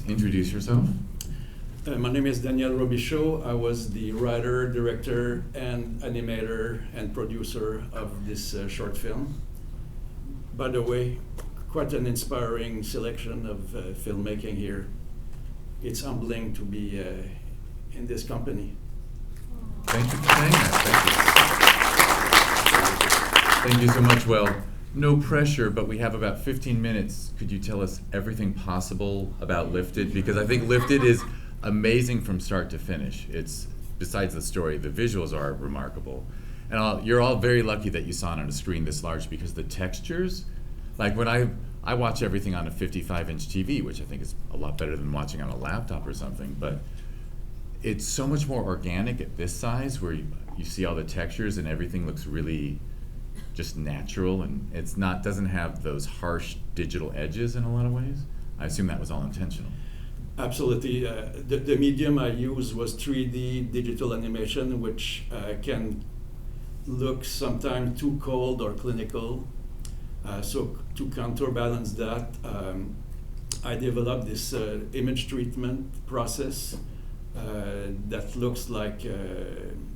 introduce yourself. My name is Daniel Robichaud. I was the writer, director, and animator and producer of this short film. By the way, quite an inspiring selection of filmmaking here. It's humbling to be in this company. Thank you for saying that. Thank you. Thank you so much. Well, no pressure, but we have about 15 minutes. Could you tell us everything possible about Lifted? Because I think Lifted is amazing from start to finish. It's, besides the story, the visuals are remarkable. And you're all very lucky that you saw it on a screen this large, because the textures, like when I watch everything on a 55-inch TV, which I think is a lot better than watching on a laptop or something, but it's so much more organic at this size, where you see all the textures and everything looks really just natural, and doesn't have those harsh digital edges in a lot of ways. I assume that was all intentional. Absolutely. The medium I used was 3D digital animation, which can look sometimes too cold or clinical. So to counterbalance that, I developed this image treatment process that looks like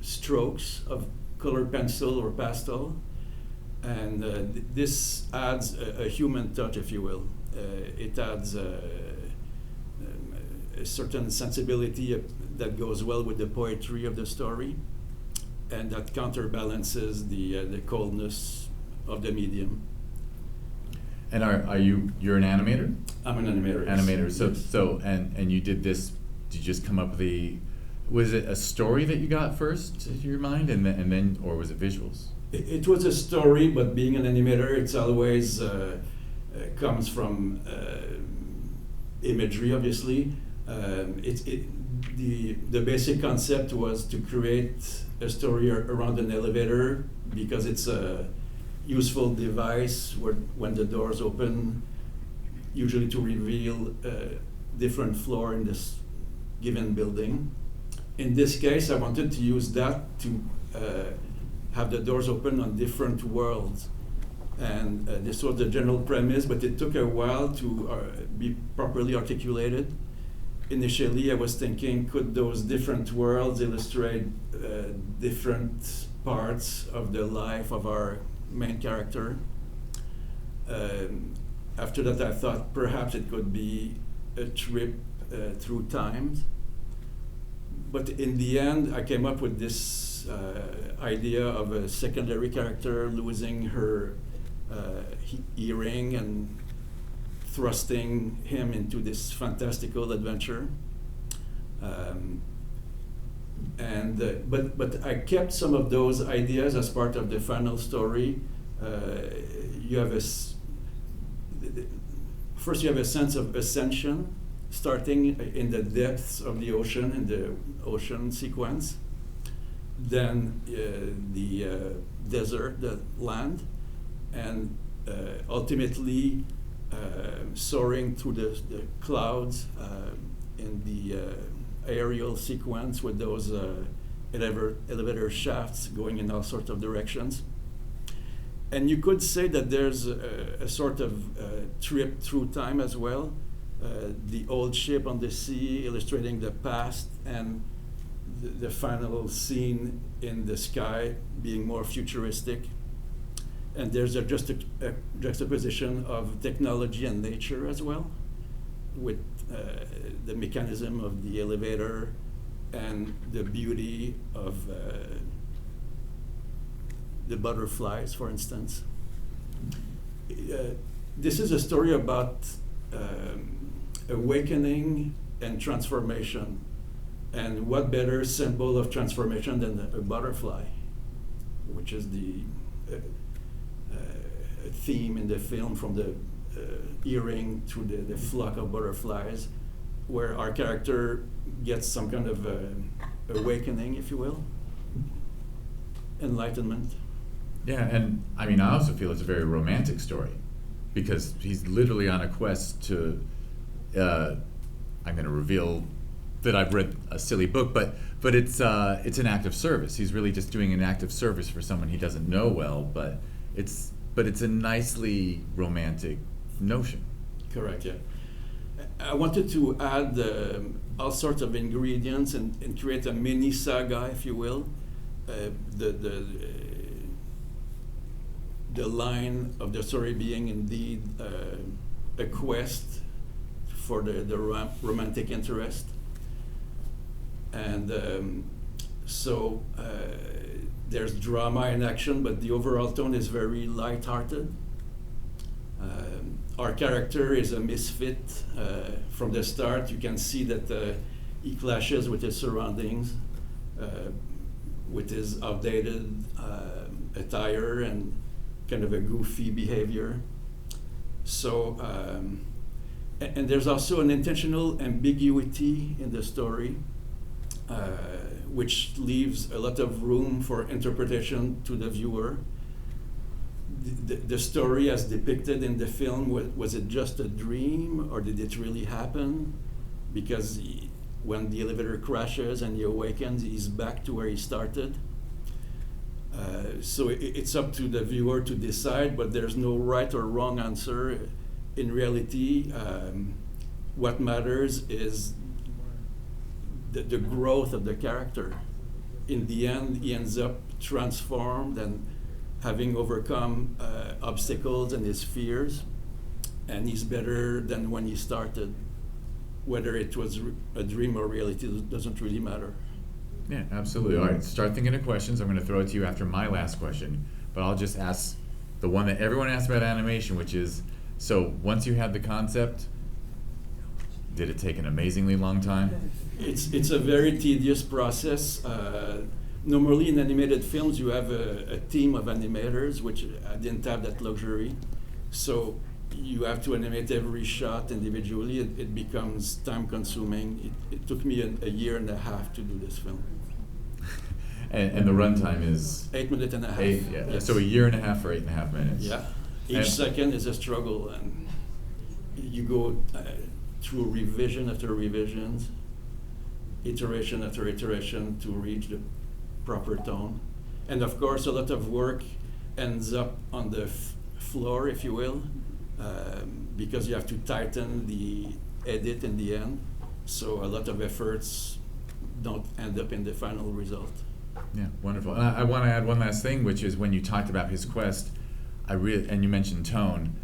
strokes of colored pencil or pastel. And this adds a human touch, if you will. It adds a certain sensibility that goes well with the poetry of the story, and that counterbalances the coldness of the medium. And you're an animator? I'm an animator. Animator. Yes. So and you did this. Did you just come up with was it a story that you got first to your mind, and then, or was it visuals? It was a story, but being an animator, it's always comes from imagery, obviously. The basic concept was to create a story around an elevator, because it's a useful device when the doors open, usually to reveal a different floor in this given building. In this case, I wanted to use that to have the doors open on different worlds. And this was the general premise, but it took a while to be properly articulated. Initially, I was thinking, could those different worlds illustrate different parts of the life of our main character? After that, I thought perhaps it could be a trip through time. But in the end, I came up with this idea of a secondary character losing her earring and thrusting him into this fantastical adventure. But I kept some of those ideas as part of the final story. You have first you have a sense of ascension, starting in the depths of the ocean, in the ocean sequence. Then the desert, the land, and ultimately soaring through the clouds in the aerial sequence with those elevator shafts going in all sorts of directions. And you could say that there's a sort of trip through time as well. The old ship on the sea illustrating the past, and the final scene in the sky being more futuristic. And there's a juxtaposition of technology and nature as well, with the mechanism of the elevator and the beauty of the butterflies, for instance. This is a story about awakening and transformation. And what better symbol of transformation than a butterfly, which is the theme in the film, from the earring to the flock of butterflies, where our character gets some kind of awakening, if you will, enlightenment. Yeah, and I mean, I also feel it's a very romantic story, because he's literally on a quest to, I'm going to reveal that I've read a silly book, but it's an act of service. He's really just doing an act of service for someone he doesn't know well, but it's a nicely romantic notion. Correct, yeah. I wanted to add all sorts of ingredients and create a mini saga, if you will. The line of the story being indeed a quest for the romantic interest. And so there's drama and action, but the overall tone is very light-hearted. Our character is a misfit from the start. You can see that he clashes with his surroundings, with his outdated attire and kind of a goofy behavior. So, and there's also an intentional ambiguity in the story, which leaves a lot of room for interpretation to the viewer. The story as depicted in the film, was it just a dream or did it really happen? Because when the elevator crashes and he awakens, he's back to where he started. So it's up to the viewer to decide, but there's no right or wrong answer. In reality, what matters is the growth of the character. In the end, he ends up transformed and having overcome obstacles and his fears, and he's better than when he started. Whether it was a dream or reality doesn't really matter. Yeah, absolutely. All right, start thinking of questions. I'm going to throw it to you after my last question, but I'll just ask the one that everyone asks about animation, which is, so once you had the concept, did it take an amazingly long time? It's a very tedious process. Normally in animated films you have a team of animators, which I didn't have that luxury. So you have to animate every shot individually. It becomes time consuming. It took me a year and a half to do this film. And the runtime is? 8 minutes and a half. Yeah. Yes. So a year and a half for 8.5 minutes. Yeah. Each And second is a struggle, and you go through revision after revisions, iteration after iteration to reach the proper tone. And of course, a lot of work ends up on the floor, if you will, because you have to tighten the edit in the end. So a lot of efforts don't end up in the final result. Yeah, wonderful. And I want to add one last thing, which is when you talked about his quest, and you mentioned tone,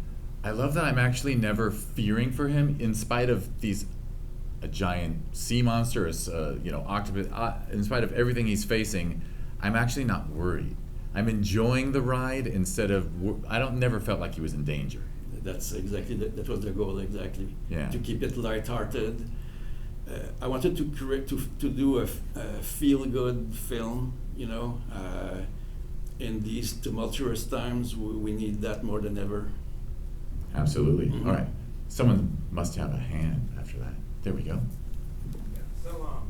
I love that I'm actually never fearing for him, in spite of a giant sea monster, octopus, in spite of everything he's facing, I'm actually not worried. I'm enjoying the ride instead of, never felt like he was in danger. That's exactly, that was the goal, exactly. Yeah. To keep it lighthearted. I wanted to do a feel-good film, in these tumultuous times, we need that more than ever. Absolutely. Mm-hmm. All right. Someone must have a hand after that. There we go. Yeah. So,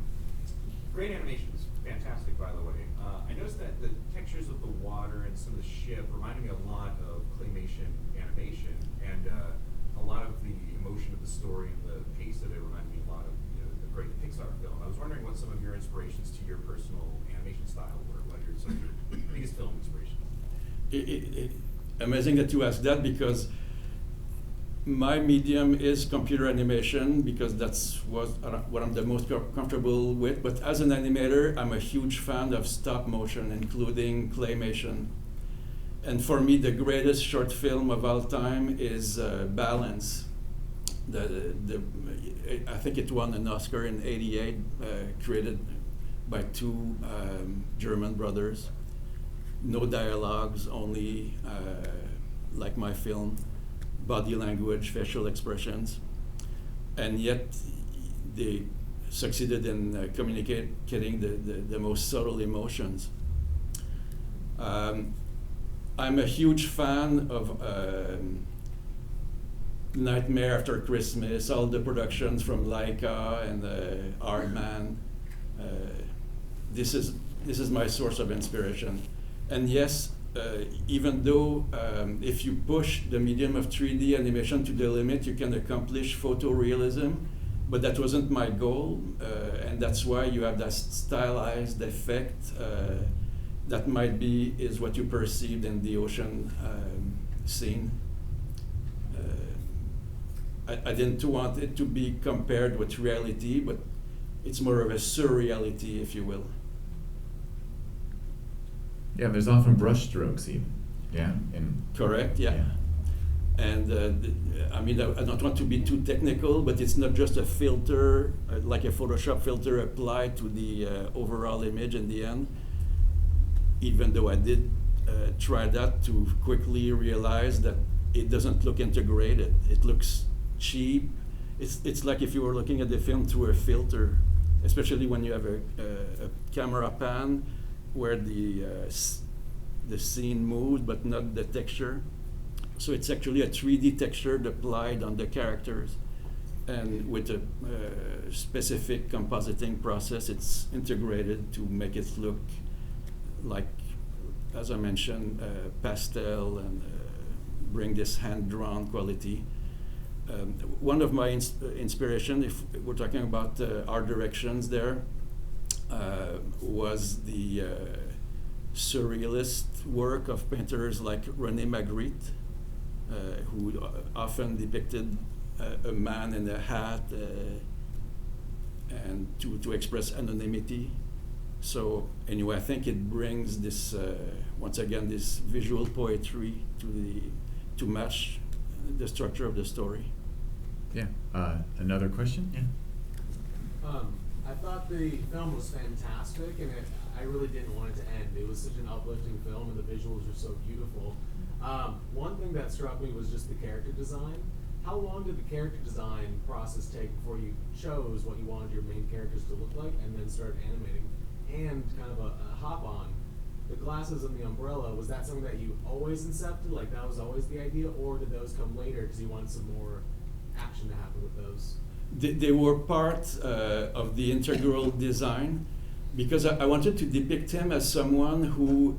great animation is fantastic, by the way. I noticed that the textures of the water and some of the ship reminded me a lot of claymation animation, and a lot of the emotion of the story and the pace of it reminded me a lot of a great Pixar film. I was wondering what some of your inspirations to your personal animation style were. What are some of your biggest film inspirations? Amazing that you asked that, because my medium is computer animation, because that's what I'm the most comfortable with. But as an animator, I'm a huge fan of stop motion, including claymation. And for me, the greatest short film of all time is Balance. I think it won an Oscar in '88, created by two German brothers. No dialogues, only like my film, body language, facial expressions, and yet they succeeded in communicating the most subtle emotions. I'm a huge fan of Nightmare After Christmas, all the productions from Laika and Aardman. This is my source of inspiration. And yes, even though if you push the medium of 3D animation to the limit, you can accomplish photorealism, but that wasn't my goal, and that's why you have that stylized effect that is what you perceived in the ocean scene. I didn't want it to be compared with reality, but it's more of a surreality, if you will. Yeah, there's often brush strokes even. Yeah. And Correct, yeah. And I mean, I don't want to be too technical, but it's not just a filter, like a Photoshop filter applied to the overall image in the end. Even though I did try that, to quickly realize that it doesn't look integrated. It looks cheap. It's like if you were looking at the film through a filter, especially when you have a camera pan where the scene moves but not the texture. So it's actually a 3D texture applied on the characters, and with a specific compositing process, it's integrated to make it look like, as I mentioned, pastel, and bring this hand-drawn quality. One of my inspiration, if we're talking about art directions there, was the surrealist work of painters like René Magritte, who often depicted a man in a hat and to express anonymity. So anyway, I think it brings this once again this visual poetry to match the structure of the story. Yeah. Another question? Yeah. I thought the film was fantastic, and I really didn't want it to end. It was such an uplifting film, and the visuals were so beautiful. One thing that struck me was just the character design. How long did the character design process take before you chose what you wanted your main characters to look like, and then started animating? And kind of a hop on, the glasses and the umbrella, was that something that you always incepted, like that was always the idea, or did those come later because you wanted some more action to happen with those? They were part of the integral design, because I wanted to depict him as someone who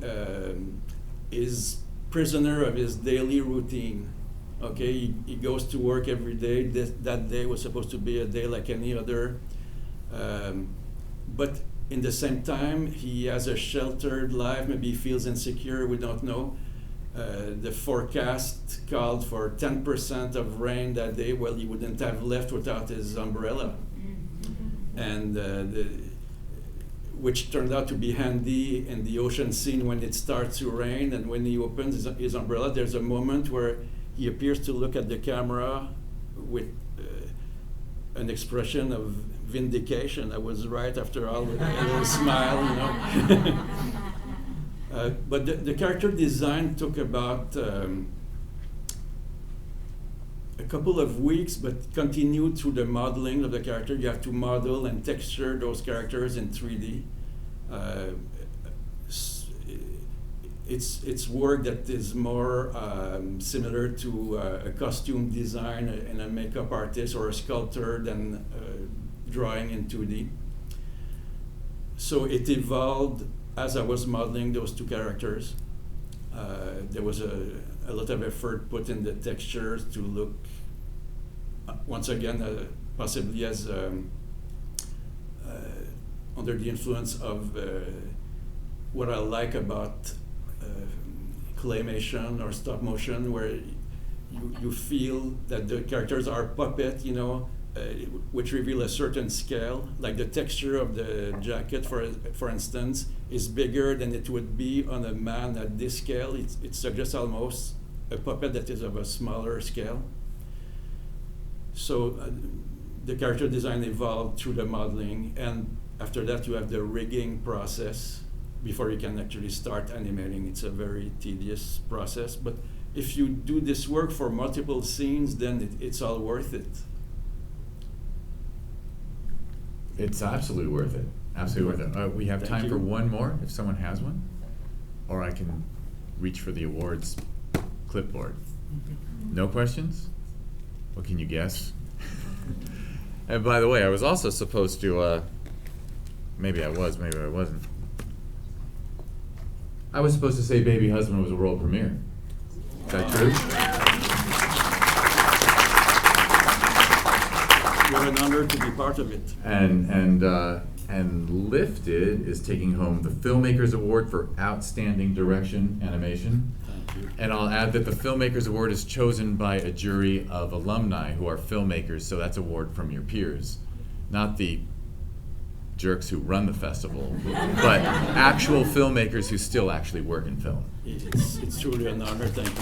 is prisoner of his daily routine. Okay, he goes to work every day. That day was supposed to be a day like any other, but in the same time, he has a sheltered life. Maybe he feels insecure. We don't know. The forecast called for 10% of rain that day. Well, he wouldn't have left without his umbrella, and which turned out to be handy in the ocean scene when it starts to rain. And when he opens his umbrella, there's a moment where he appears to look at the camera with an expression of vindication. I was right after all, with a little smile, you know. But the character design took about a couple of weeks, but continued through the modeling of the character. You have to model and texture those characters in 3D. It's work that is more similar to a costume design and a makeup artist or a sculptor than drawing in 2D. So it evolved as I was modeling those two characters. There was a lot of effort put in the textures to look, once again, possibly as under the influence of what I like about claymation or stop motion, where you feel that the characters are puppet, you know, which reveal a certain scale. Like the texture of the jacket, for instance, is bigger than it would be on a man at this scale. It suggests almost a puppet that is of a smaller scale. So the character design evolved through the modeling, and after that you have the rigging process before you can actually start animating. It's a very tedious process, but if you do this work for multiple scenes, then it's all worth it. It's absolutely worth it. Absolutely worth it. We have Thank time you. for one more, if someone has one. Or I can reach for the awards clipboard. No questions? Well, can you guess? And by the way, I was also supposed to, maybe I was, maybe I wasn't. I was supposed to say Baby Husband was a world premiere. Is that true? You're an honor to be part of it. And And Lifted is taking home the Filmmakers Award for Outstanding Direction Animation. Thank you. And I'll add that the Filmmakers Award is chosen by a jury of alumni who are filmmakers, so that's award from your peers, not the jerks who run the festival, but actual filmmakers who still actually work in film. It's truly an honor. Thank you.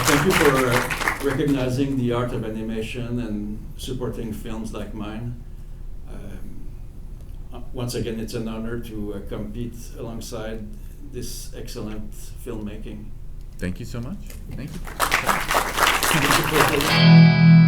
Thank you for recognizing the art of animation and supporting films like mine. Once again, it's an honor to compete alongside this excellent filmmaking. Thank you so much. Thank you. Thank you for